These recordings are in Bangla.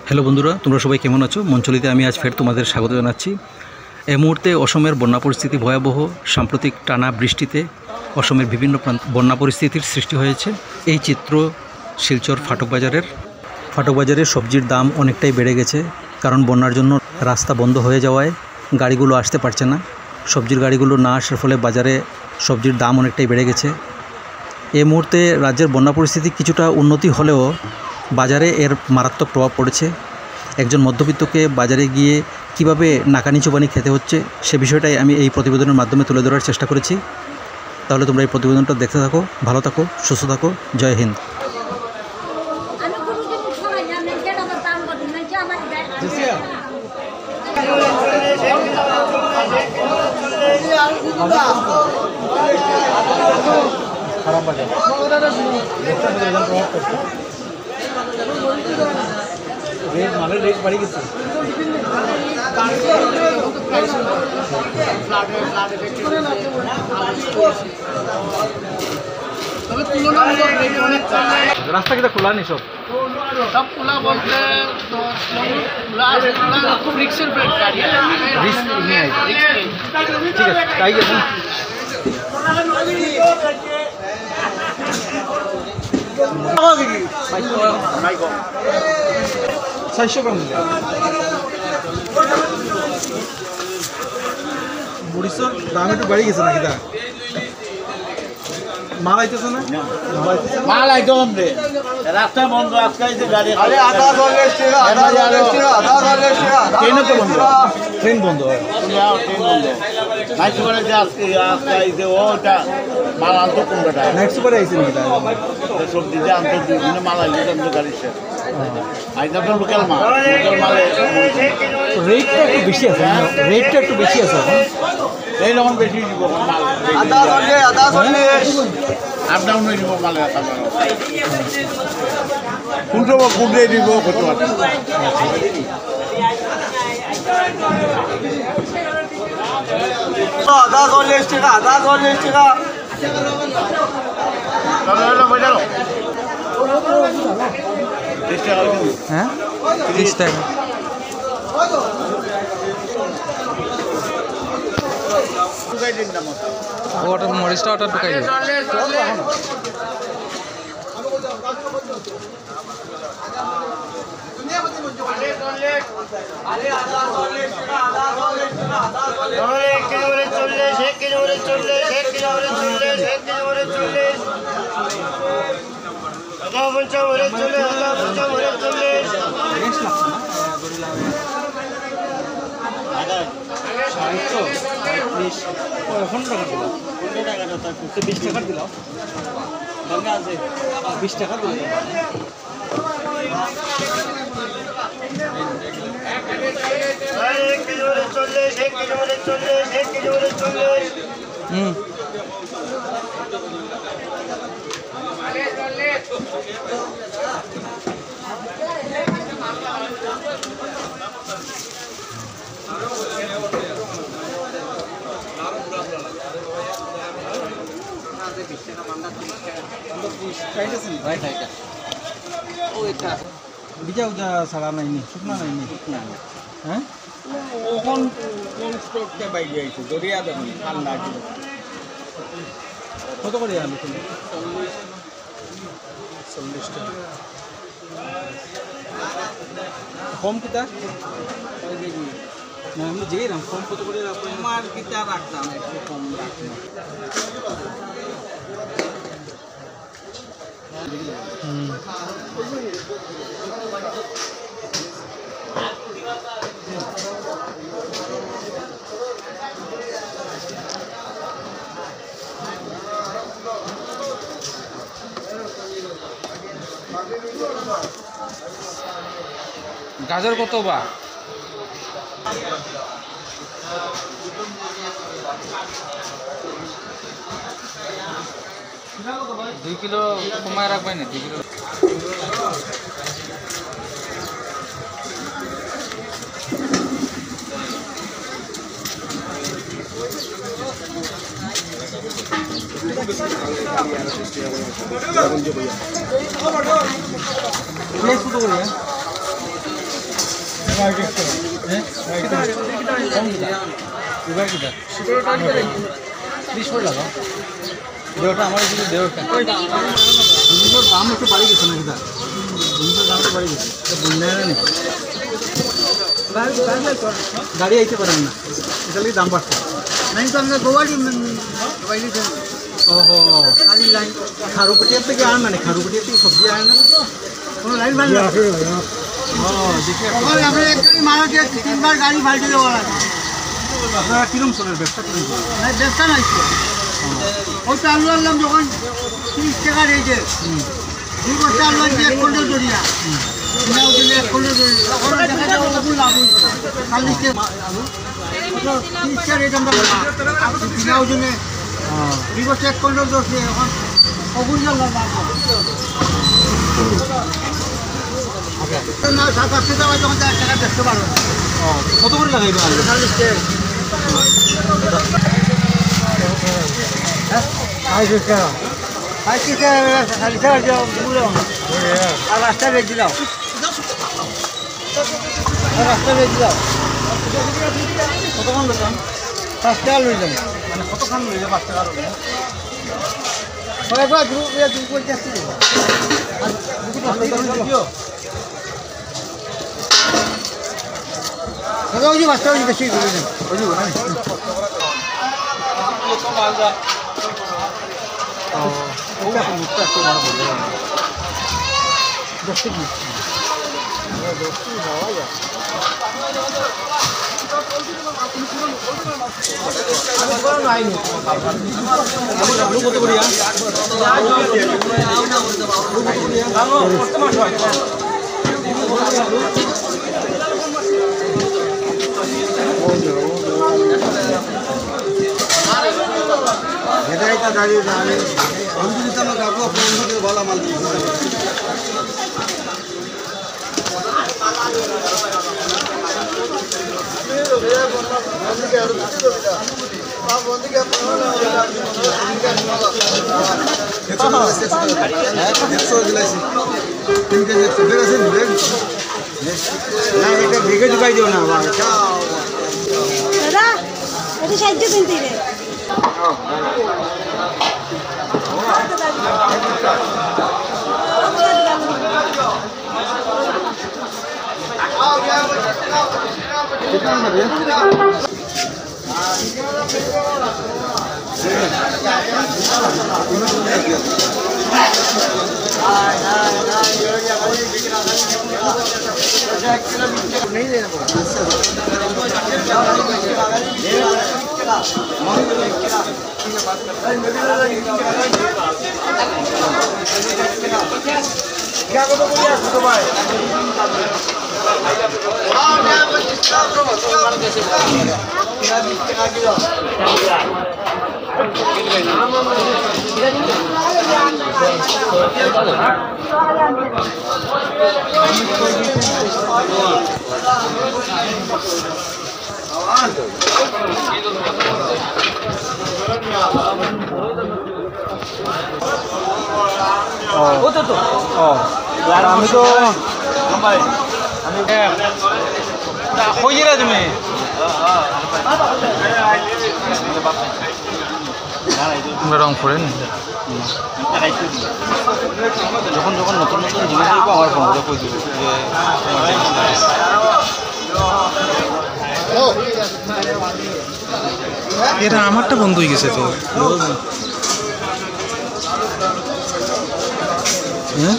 হ্যালো বন্ধুরা, তোমরা সবাই কেমন আছো? মঞ্চলিতে আমি আজ ফের তোমাদের স্বাগত জানাচ্ছি। এই মুহূর্তে অসমের বন্যা পরিস্থিতি ভয়াবহ। সাম্প্রতিক টানা বৃষ্টিতে অসমের বিভিন্ন বন্যা পরিস্থিতির সৃষ্টি হয়েছে। এই চিত্র শিলচর ফাটক বাজারের সবজির দাম অনেকটাই বেড়ে গেছে, কারণ বন্যার জন্য রাস্তা বন্ধ হয়ে যাওয়ায় গাড়িগুলো আসতে পারছে না। সবজির গাড়িগুলো না আসার ফলে বাজারে সবজির দাম অনেকটাই বেড়ে গেছে। এই মুহূর্তে রাজ্যের বন্যা পরিস্থিতি কিছুটা উন্নতি হলেও বাজারে এর মারাত্মক প্রভাব পড়েছে। একজন মধ্যবিত্তকে বাজারে গিয়ে কিভাবে নাকানি চুবানি খেতে হচ্ছে সে বিষয়টাই আমি এই প্রতিবেদনের মাধ্যমে তুলে ধরার চেষ্টা করেছি। তাহলে তোমরা এই প্রতিবেদনটা দেখতে থাকো, ভালো থাকো, সুস্থ থাকো। জয় হিন্দ। খারাপ বাজার রেট মালের রেট বাড়ি গেছে। রাস্তা কিন্তু খোলা নেই, সব খোলা বলতে খুব রিক্সের গাড়ি, রিস্ক নিয়ে ঠিক আছে, তাই গেছে। মরিচর দাম একটু বেড়ে গেছে নাকি? দা মাল আইতেছে না? মাল আইতো রে, রাস্তা বন্ধ, আজকে গাড়ি ট্রেন বন্ধ হয়। নাইট সুপারে যে আজকে আইছে ওটা মাল আনতো কোনটা নাইট সুপারে আইছে নাকি? সবজি যে আনতো বিভিন্ন মাল আইছে গাড়ি শেষ আইতা তো লোকাল মাল, লোকাল মালে রেটটা একটু বেশি আছে। এই রকম বেশি দিব মাল, আপ ডাউন হয়ে দিব মালে, কোনটা কোনটাই দিব করতে পারবে। আদা 40 টাকা, হ্যাঁ 30 টাকা। ওটা মরিচটা ওটা ঢুকাই দিই। এখন টাকা দিলাম, 20 টাকা দিলাম, 20 টাকা দিলাম। বিজাও যা সারা নাইনি, শুকনা নাইনি। হ্যাঁ ওখান কোন স্টকটা বাইরে আইছে দরিয়া দেবেন ঠান্ডা কত করে আলু? 40 টাকা কম কিতা না, আমি যেই রাম কম কত করে আমার কিতা রাখতাম, একটু কম রাখতাম। গাজর কত বা? 2 কিলো কমায় রাখবেন না? 2 কিলো প্লেস কত করে? দেওটা আমার দেওটা জিনিসের দাম একটু বাড়ি গেছে না এটা জিনিসের দাম একটু বাড়ি গেছে বন্যায় না গাড়ি আইতে পারেন না এটা লাগি দাম বাড়ছে नहीं तो हमने गोवाड़ी ওহো খারুপটিয়া থেকে আন মানে খারুপটিয়া থেকে সবজি আন না लाइन बंद ও দেখি और हमने एक गाड़ी मारा के 3 बार गाड़ी फाल्ट दे वाला আপনারা কিরম চলের ব্যবসা করেন नहीं व्यवस्था नहीं ছিল ওই চালু আনলাম যখন 30 টাকা রেটে দুই বস্তা আলু আনছি 1 কুইন্টাল জরিয়া নাও দিলে 1 কুইন্টাল জরিয়া তখন দেখা যায় ওগুলো লাভ হইছে 40 টাকা আলু 30 টাকা রেট আমরা নাও দিলে দুই বস্তা 1 কুইন্টাল ধরছে এখন ওগুলো লাভ না 7-8 টাকা যখন 1 টাকা বেচতে পারো কত করে লাগাইবে আলু 40 টাকা আর রাস্তা বেচ দিলাম কতক্ষণ বেতন 5 টাকা লইলাম মানে কতক্ষণ লইলে 5 টাকা লইলে কয়েকবার দূর করতে আসছি ওই যে বাচ্চা ওই বেশি লইলাম ওই যে না ওটা মুখটা একটু বড় বড় দশটি কি আলু কত করিয়া এটাই তো দাঁড়িয়ে দাঁড়িয়ে আমি যদি আমার কাকু আপনার ভালো মাল ভেঙে ঢুকাই দিও না দাদা একটু সাহায্য কিনতে রে नहीं देना क्या करो बोलिए तो भाई আমি তো হয়ে তুমি রংপুরে যখন যখন নতুন নতুন জিনিস দেখবো আমার ফোন করে কই দিব যে এটা আমারটা বন্ধ হয়ে গেছে তো হ্যাঁ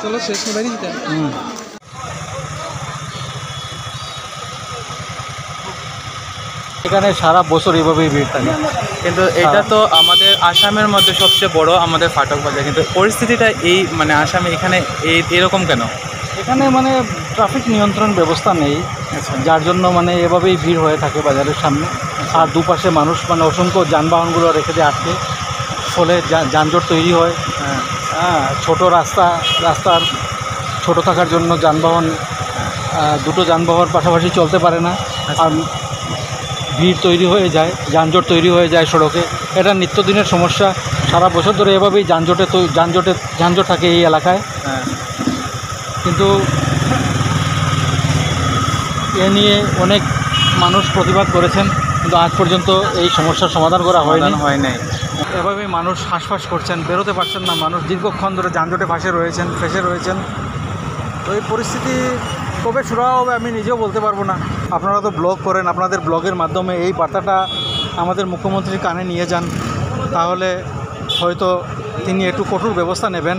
চলো শেষ করে দিতে এখানে সারা বছর এইভাবেই ভিড় থাকে কিন্তু এটা তো আমাদের আসামের মধ্যে সবচেয়ে বড় আমাদের ফাটক বাজার কিন্তু পরিস্থিতিটা এই মানে আসামে এখানে এরকম কেন এখানে মানে ট্রাফিক নিয়ন্ত্রণ ব্যবস্থা নেই যার জন্য মানে এভাবেই ভিড় হয়ে থাকে বাজারের সামনে আর দুপাশে মানুষ মানে অসংখ্য যানবাহনগুলো রেখে দিয়ে আটকে ফলে যানজট তৈরি হয় হ্যাঁ ছোট রাস্তার ছোট থাকার জন্য যানবাহন দুটো যানবাহন পাশাপাশি চলতে পারে না আর ভিড় তৈরি হয়ে যায়, যানজট তৈরি হয়ে যায় সড়কে। এটা নিত্যদিনের সমস্যা, সারা বছর ধরে এভাবেই যানজট থাকে এই এলাকায়। হ্যাঁ, কিন্তু এ নিয়ে অনেক মানুষ প্রতিবাদ করেছেন, কিন্তু আজ পর্যন্ত এই সমস্যার সমাধান করা হয়নি। হয় নাই। এভাবেই মানুষ হাঁসফাঁস করছেন, বেরোতে পারছেন না। মানুষ দীর্ঘক্ষণ ধরে যানজটে ফেসে রয়েছেন। তো এই পরিস্থিতি কবে শুরু হবে আমি নিজেও বলতে পারবো না। আপনারা তো ব্লগ করেন, আপনাদের ব্লগের মাধ্যমে এই বার্তাটা আমাদের মুখ্যমন্ত্রীর কানে নিয়ে যান, তাহলে হয়তো তিনি একটু কঠোর ব্যবস্থা নেবেন।